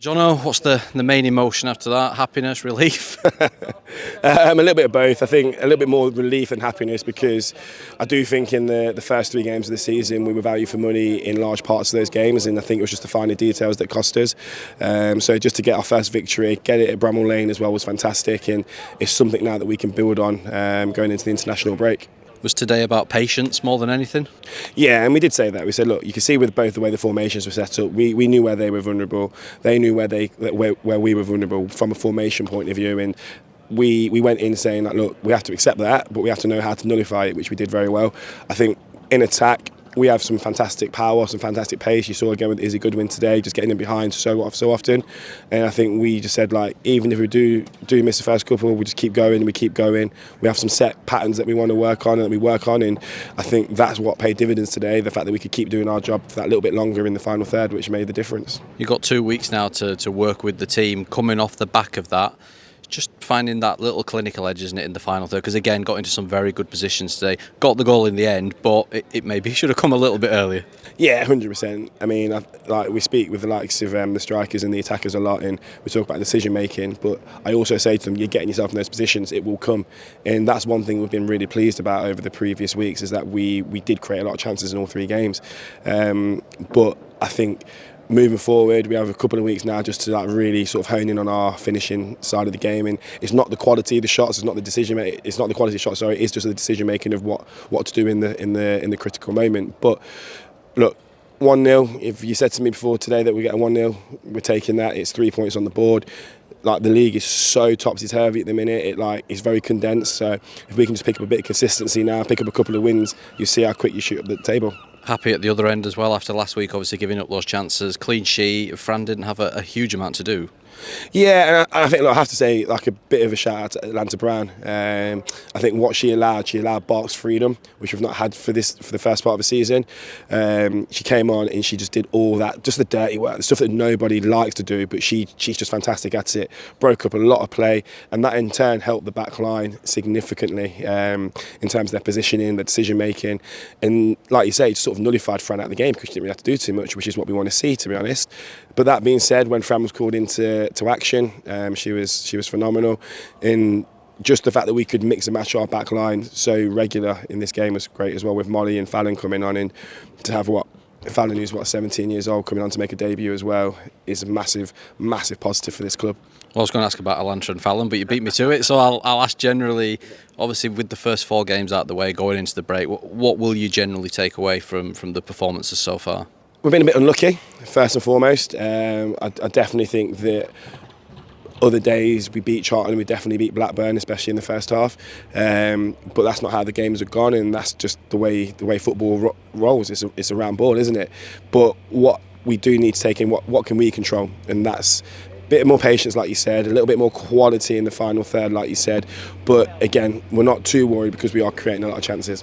Jono, what's the main emotion after that? Happiness, relief? A little bit of both. I think a little bit more relief than happiness, because I do think in the first three games of the season we were value for money in large parts of those games, and I think it was just the finer details that cost us. So just to get our first victory, get it at Bramall Lane as well, was fantastic, and it's something now that we can build on going into the international break. Was today about patience more than anything? Yeah, and we did say that. We said, look, you can see with both the way the formations were set up, we knew where they were vulnerable. They knew where we were vulnerable from a formation point of view, and we went in saying that, look, we have to accept that, but we have to know how to nullify it, which we did very well. I think in attack, we have some fantastic power, some fantastic pace. You saw again with Izzy Goodwin today, just getting in behind so often. And I think we just said, like, even if we do miss the first couple, we just keep going and we keep going. We have some set patterns that we want to work on and that we work on. And I think that's what paid dividends today, the fact that we could keep doing our job for that little bit longer in the final third, which made the difference. You've got 2 weeks now to work with the team. Coming off the back of that, just finding that little clinical edge, isn't it, in the final third? Because again, got into some very good positions today. Got the goal in the end, but it maybe should have come a little bit earlier. Yeah, 100%. I mean, like, we speak with the likes of the strikers and the attackers a lot, and we talk about decision making. But I also say to them, you're getting yourself in those positions, it will come. And that's one thing we've been really pleased about over the previous weeks, is that we did create a lot of chances in all three games. But I think moving forward, we have a couple of weeks now just to really sort of hone in on our finishing side of the game, and it's not the quality of the shots, it's not the quality of shots. Sorry, it's just the decision making of what to do in the critical moment. But look, 1-0. If you said to me before today that we get a 1-0, we're taking that. It's 3 points on the board. Like, the league is so topsy-turvy at the minute. It's very condensed. So if we can just pick up a bit of consistency now, pick up a couple of wins, you see how quick you shoot up the table. Happy at the other end as well after last week, obviously giving up those chances. Clean sheet. Fran didn't have a huge amount to do. Yeah, and I think, look, I have to say, like, a bit of a shout out to Atlanta Brown. I think what she allowed box freedom, which we've not had for the first part of the season. She came on and she just did all that, just the dirty work, the stuff that nobody likes to do, but she's just fantastic at it. Broke up a lot of play, and that in turn helped the back line significantly in terms of their positioning, their decision making, and like you say, it sort of nullified Fran out of the game because she didn't really have to do too much, which is what we want to see, to be honest. But that being said, when Fran was called into action, she was phenomenal. And just the fact that we could mix and match our back line so regular in this game was great as well, with Molly and Fallon coming on, and to have Fallon, who's 17 years old, coming on to make a debut as well, is a massive positive for this club. Well, I was going to ask about Atlanta and Fallon, but you beat me to it, so I'll ask generally, obviously with the first 4 games out of the way, going into the break, what will you generally take away from the performances so far? We've been a bit unlucky, first and foremost. I definitely think that other days we beat Charlton, we definitely beat Blackburn, especially in the first half. But that's not how the games have gone, and that's just the way football rolls. It's a round ball, isn't it? But what we do need to take in, what can we control? And that's a bit more patience, like you said, a little bit more quality in the final third, like you said. But again, we're not too worried because we are creating a lot of chances.